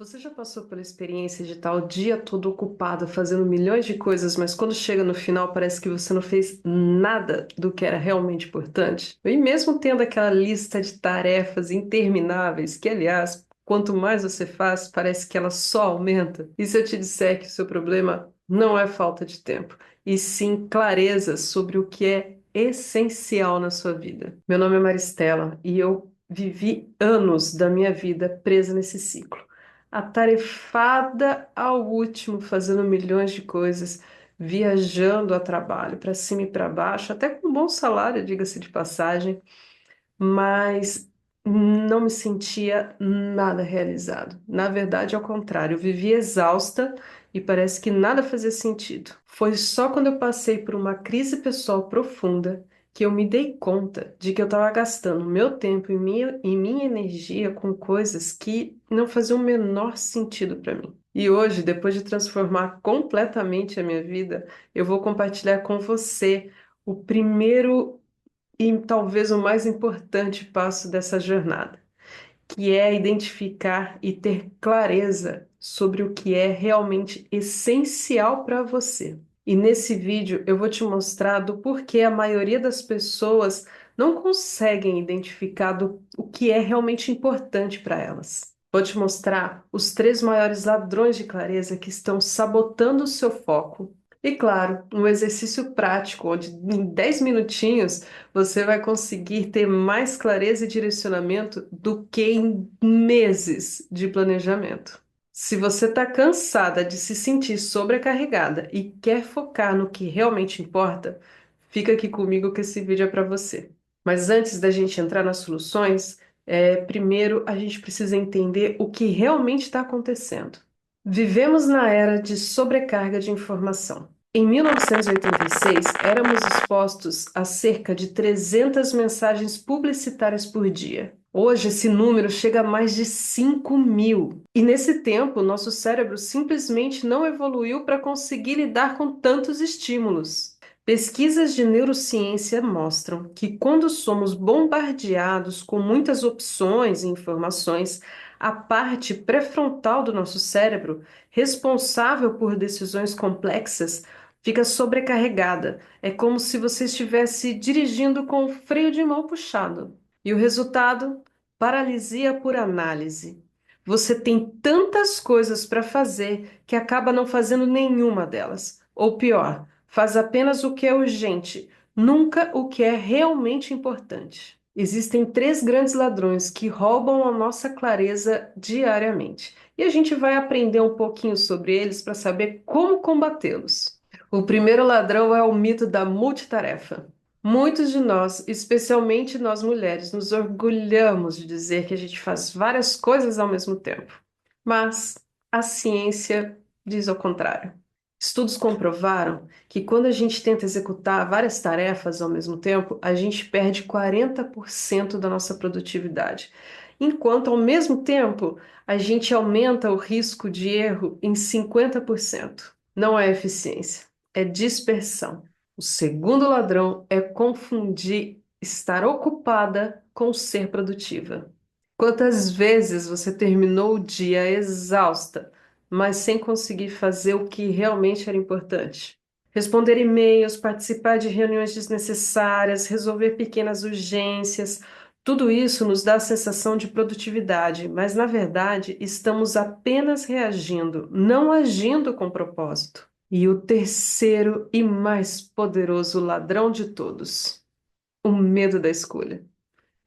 Você já passou pela experiência de estar o dia todo ocupado fazendo milhões de coisas, mas quando chega no final parece que você não fez nada do que era realmente importante? E mesmo tendo aquela lista de tarefas intermináveis, que aliás, quanto mais você faz, parece que ela só aumenta. E se eu te disser que o seu problema não é falta de tempo, e sim clareza sobre o que é essencial na sua vida? Meu nome é Maristela e eu vivi anos da minha vida presa nesse ciclo, atarefada ao último, fazendo milhões de coisas, viajando a trabalho, para cima e para baixo, até com um bom salário, diga-se de passagem, mas não me sentia nada realizado. Na verdade, ao contrário, eu vivia exausta e parece que nada fazia sentido. Foi só quando eu passei por uma crise pessoal profunda que eu me dei conta de que eu estava gastando meu tempo e minha energia com coisas que não faziam o menor sentido para mim. E hoje, depois de transformar completamente a minha vida, eu vou compartilhar com você o primeiro e talvez o mais importante passo dessa jornada, que é identificar e ter clareza sobre o que é realmente essencial para você. E nesse vídeo eu vou te mostrar do porquê a maioria das pessoas não conseguem identificar o que é realmente importante para elas. Vou te mostrar os três maiores ladrões de clareza que estão sabotando o seu foco. E claro, um exercício prático, onde em 10 minutinhos você vai conseguir ter mais clareza e direcionamento do que em meses de planejamento. Se você está cansada de se sentir sobrecarregada e quer focar no que realmente importa, fica aqui comigo que esse vídeo é para você. Mas antes da gente entrar nas soluções, primeiro a gente precisa entender o que realmente está acontecendo. Vivemos na era de sobrecarga de informação. Em 1986, éramos expostos a cerca de 300 mensagens publicitárias por dia. Hoje, esse número chega a mais de 5.000. E nesse tempo, nosso cérebro simplesmente não evoluiu para conseguir lidar com tantos estímulos. Pesquisas de neurociência mostram que quando somos bombardeados com muitas opções e informações, a parte pré-frontal do nosso cérebro, responsável por decisões complexas, fica sobrecarregada. É como se você estivesse dirigindo com o freio de mão puxado. E o resultado? Paralisia por análise. Você tem tantas coisas para fazer que acaba não fazendo nenhuma delas. Ou pior, faz apenas o que é urgente, nunca o que é realmente importante. Existem três grandes ladrões que roubam a nossa clareza diariamente. E a gente vai aprender um pouquinho sobre eles para saber como combatê-los. O primeiro ladrão é o mito da multitarefa. Muitos de nós, especialmente nós mulheres, nos orgulhamos de dizer que a gente faz várias coisas ao mesmo tempo. Mas a ciência diz ao contrário. Estudos comprovaram que quando a gente tenta executar várias tarefas ao mesmo tempo, a gente perde 40% da nossa produtividade, enquanto ao mesmo tempo a gente aumenta o risco de erro em 50%. Não é eficiência, é dispersão. O segundo ladrão é confundir estar ocupada com ser produtiva. Quantas vezes você terminou o dia exausta, mas sem conseguir fazer o que realmente era importante? Responder e-mails, participar de reuniões desnecessárias, resolver pequenas urgências, tudo isso nos dá a sensação de produtividade, mas na verdade estamos apenas reagindo, não agindo com propósito. E o terceiro e mais poderoso ladrão de todos, o medo da escolha.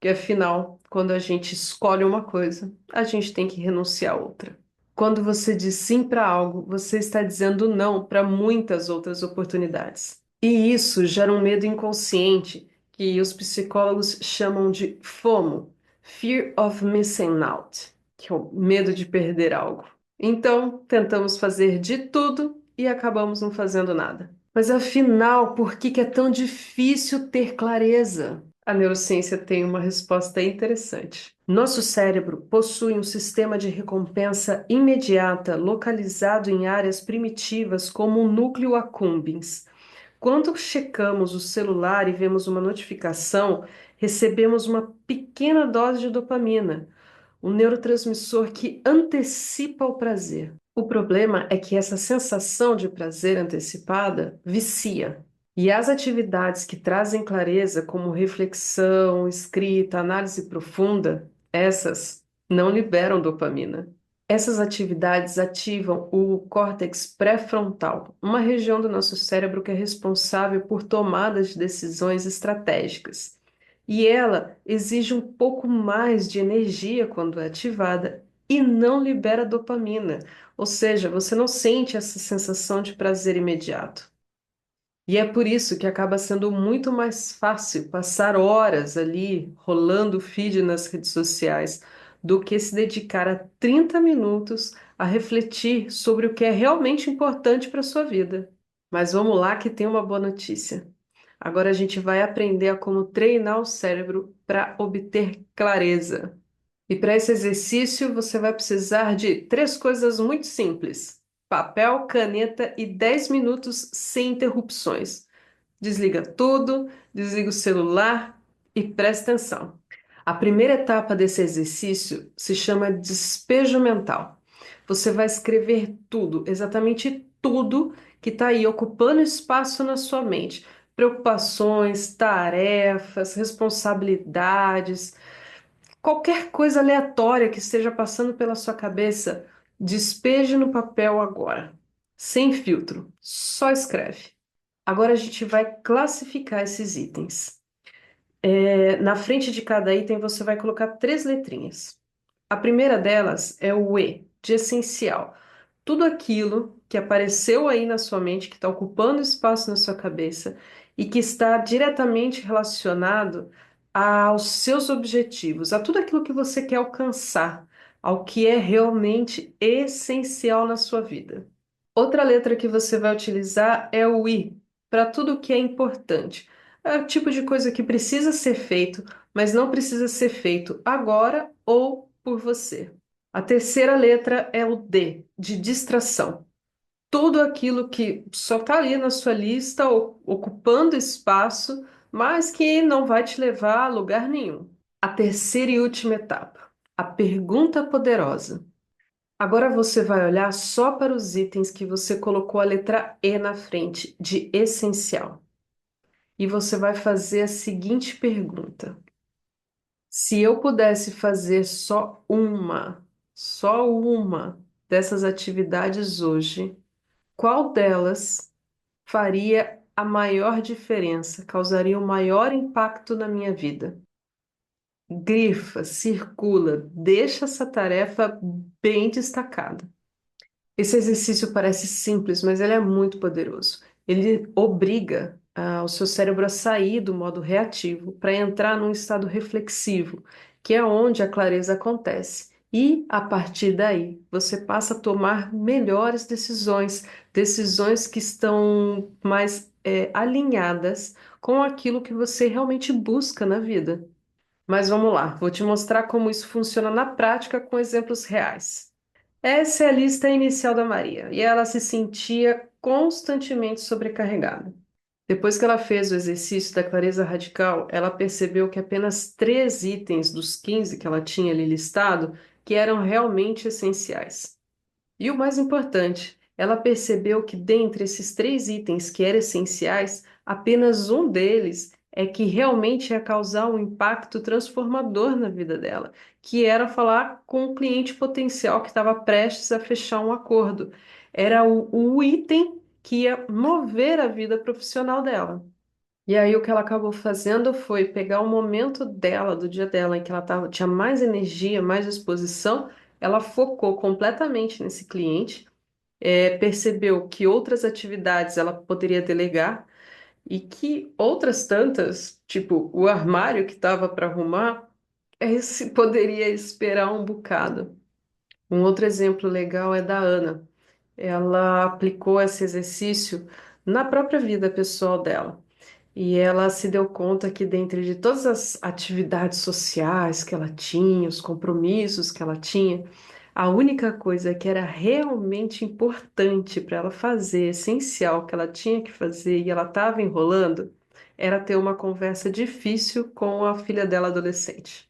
Que afinal, quando a gente escolhe uma coisa, a gente tem que renunciar a outra. Quando você diz sim para algo, você está dizendo não para muitas outras oportunidades. E isso gera um medo inconsciente que os psicólogos chamam de FOMO, Fear of Missing Out, que é o medo de perder algo. Então, tentamos fazer de tudo e acabamos não fazendo nada. Mas afinal, por que é tão difícil ter clareza? A neurociência tem uma resposta interessante. Nosso cérebro possui um sistema de recompensa imediata localizado em áreas primitivas como o núcleo accumbens. Quando checamos o celular e vemos uma notificação, recebemos uma pequena dose de dopamina. um neurotransmissor que antecipa o prazer. O problema é que essa sensação de prazer antecipada vicia. E as atividades que trazem clareza, como reflexão, escrita, análise profunda, essas não liberam dopamina. Essas atividades ativam o córtex pré-frontal, uma região do nosso cérebro que é responsável por tomadas de decisões estratégicas. E ela exige um pouco mais de energia quando é ativada e não libera dopamina, ou seja, você não sente essa sensação de prazer imediato. E é por isso que acaba sendo muito mais fácil passar horas ali rolando o feed nas redes sociais do que se dedicar a 30 minutos a refletir sobre o que é realmente importante para a sua vida. Mas vamos lá que tem uma boa notícia. Agora a gente vai aprender a como treinar o cérebro para obter clareza. E para esse exercício você vai precisar de três coisas muito simples: papel, caneta e 10 minutos sem interrupções. Desliga tudo, desliga o celular e presta atenção. A primeira etapa desse exercício se chama despejo mental. Você vai escrever tudo, exatamente tudo que está aí ocupando espaço na sua mente. Preocupações, tarefas, responsabilidades, qualquer coisa aleatória que esteja passando pela sua cabeça, despeje no papel agora. Sem filtro, só escreve. Agora a gente vai classificar esses itens. Na frente de cada item você vai colocar três letrinhas. A primeira delas é o E, de essencial. Tudo aquilo que apareceu aí na sua mente, que está ocupando espaço na sua cabeça e que está diretamente relacionado aos seus objetivos, a tudo aquilo que você quer alcançar, ao que é realmente essencial na sua vida. Outra letra que você vai utilizar é o I, para tudo que é importante. É o tipo de coisa que precisa ser feito, mas não precisa ser feito agora ou por você. A terceira letra é o D, de distração. Tudo aquilo que só está ali na sua lista, ocupando espaço, mas que não vai te levar a lugar nenhum. A terceira e última etapa, a pergunta poderosa. Agora você vai olhar só para os itens que você colocou a letra E na frente, de essencial. E você vai fazer a seguinte pergunta: se eu pudesse fazer só uma dessas atividades hoje, qual delas faria a maior diferença, causaria o maior impacto na minha vida? Grifa, circula, deixa essa tarefa bem destacada. Esse exercício parece simples, mas ele é muito poderoso. Ele obriga o seu cérebro a sair do modo reativo para entrar num estado reflexivo, que é onde a clareza acontece. E, a partir daí, você passa a tomar melhores decisões, decisões que estão mais alinhadas com aquilo que você realmente busca na vida. Mas vamos lá, vou te mostrar como isso funciona na prática com exemplos reais. Essa é a lista inicial da Maria, e ela se sentia constantemente sobrecarregada. Depois que ela fez o exercício da clareza radical, ela percebeu que apenas três itens dos 15 que ela tinha ali listado que eram realmente essenciais. E o mais importante, ela percebeu que dentre esses três itens que eram essenciais, apenas um deles é que realmente ia causar um impacto transformador na vida dela, que era falar com o cliente potencial que estava prestes a fechar um acordo. Era o item que ia mover a vida profissional dela. E aí o que ela acabou fazendo foi pegar o momento dela, do dia dela, em que ela tinha mais energia, mais disposição, ela focou completamente nesse cliente, percebeu que outras atividades ela poderia delegar e que outras tantas, tipo o armário que estava para arrumar, esse poderia esperar um bocado. Um outro exemplo legal é da Ana. Ela aplicou esse exercício na própria vida pessoal dela. E ela se deu conta que, dentre de todas as atividades sociais que ela tinha, os compromissos que ela tinha, a única coisa que era realmente importante para ela fazer, essencial, que ela tinha que fazer e ela estava enrolando, era ter uma conversa difícil com a filha dela adolescente.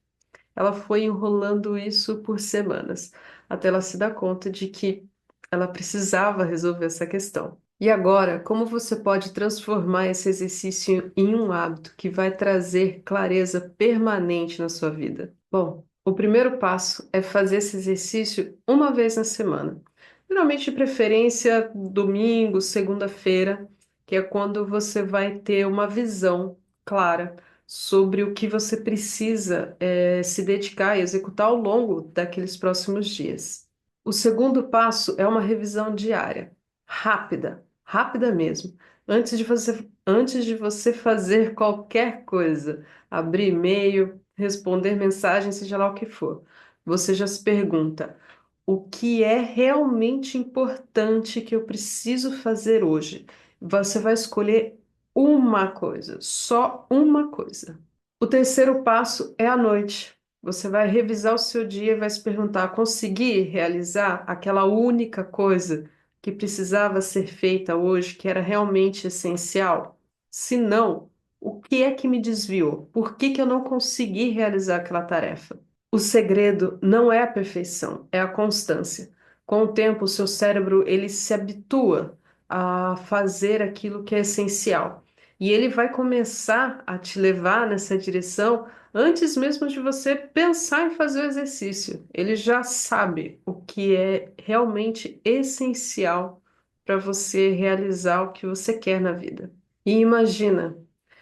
ela foi enrolando isso por semanas, até ela se dar conta de que ela precisava resolver essa questão. E agora, como você pode transformar esse exercício em um hábito que vai trazer clareza permanente na sua vida? Bom, o primeiro passo é fazer esse exercício uma vez na semana. Geralmente, de preferência, domingo, segunda-feira, que é quando você vai ter uma visão clara sobre o que você precisa, se dedicar e executar ao longo daqueles próximos dias. O segundo passo é uma revisão diária, rápida, rápida mesmo. Antes de você fazer qualquer coisa, abrir e-mail, responder mensagem, seja lá o que for, você já se pergunta: o que é realmente importante que eu preciso fazer hoje? Você vai escolher uma coisa, só uma coisa. O terceiro passo é à noite. Você vai revisar o seu dia e vai se perguntar: consegui realizar aquela única coisa que precisava ser feita hoje, que era realmente essencial? Se não, o que é que me desviou? Por que que eu não consegui realizar aquela tarefa? O segredo não é a perfeição, é a constância. Com o tempo, o seu cérebro ele se habitua a fazer aquilo que é essencial. E ele vai começar a te levar nessa direção antes mesmo de você pensar em fazer o exercício. Ele já sabe o que é realmente essencial para você realizar o que você quer na vida. E imagina,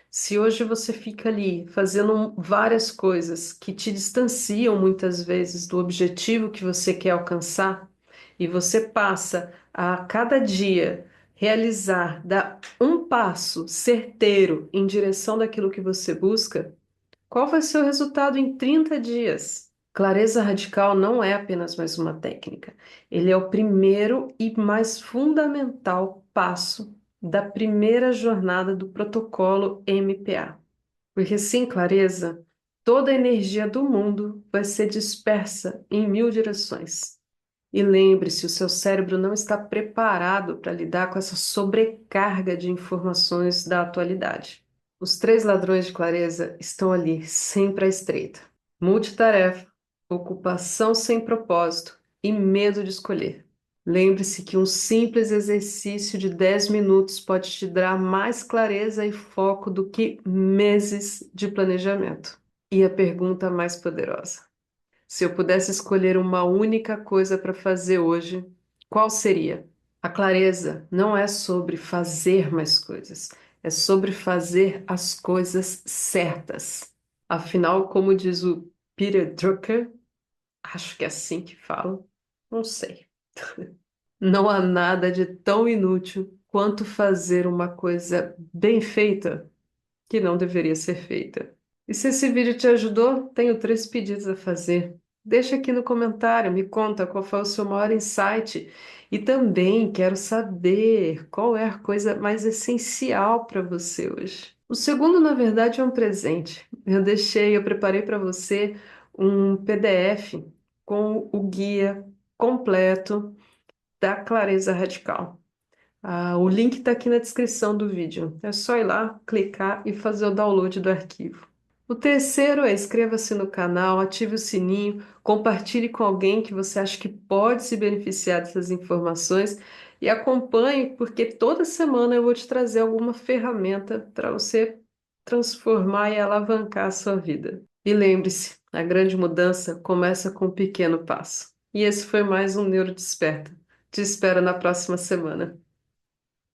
se hoje você fica ali fazendo várias coisas que te distanciam muitas vezes do objetivo que você quer alcançar, e você passa a cada dia realizar, dar um passo certeiro em direção daquilo que você busca, qual vai ser o resultado em 30 dias? Clareza radical não é apenas mais uma técnica. Ele é o primeiro e mais fundamental passo da primeira jornada do protocolo MPA. Porque sem clareza, toda a energia do mundo vai ser dispersa em mil direções. E lembre-se, o seu cérebro não está preparado para lidar com essa sobrecarga de informações da atualidade. Os três ladrões de clareza estão ali, sempre à estreita. Multitarefa, ocupação sem propósito e medo de escolher. Lembre-se que um simples exercício de 10 minutos pode te dar mais clareza e foco do que meses de planejamento. E a pergunta mais poderosa: se eu pudesse escolher uma única coisa para fazer hoje, qual seria? A clareza não é sobre fazer mais coisas, é sobre fazer as coisas certas. Afinal, como diz o Peter Drucker, acho que é assim que fala, não sei. Não há nada de tão inútil quanto fazer uma coisa bem feita que não deveria ser feita. E se esse vídeo te ajudou, tenho 3 pedidos a fazer. Deixa aqui no comentário, me conta qual foi o seu maior insight. E também quero saber qual é a coisa mais essencial para você hoje. O segundo, na verdade, é um presente. Eu preparei para você um PDF com o guia completo da clareza radical. O link está aqui na descrição do vídeo. É só ir lá, clicar e fazer o download do arquivo. O terceiro é inscreva-se no canal, ative o sininho, compartilhe com alguém que você acha que pode se beneficiar dessas informações e acompanhe, porque toda semana eu vou te trazer alguma ferramenta para você transformar e alavancar a sua vida. E lembre-se, a grande mudança começa com um pequeno passo. E esse foi mais um Neuro Desperta. Te espero na próxima semana.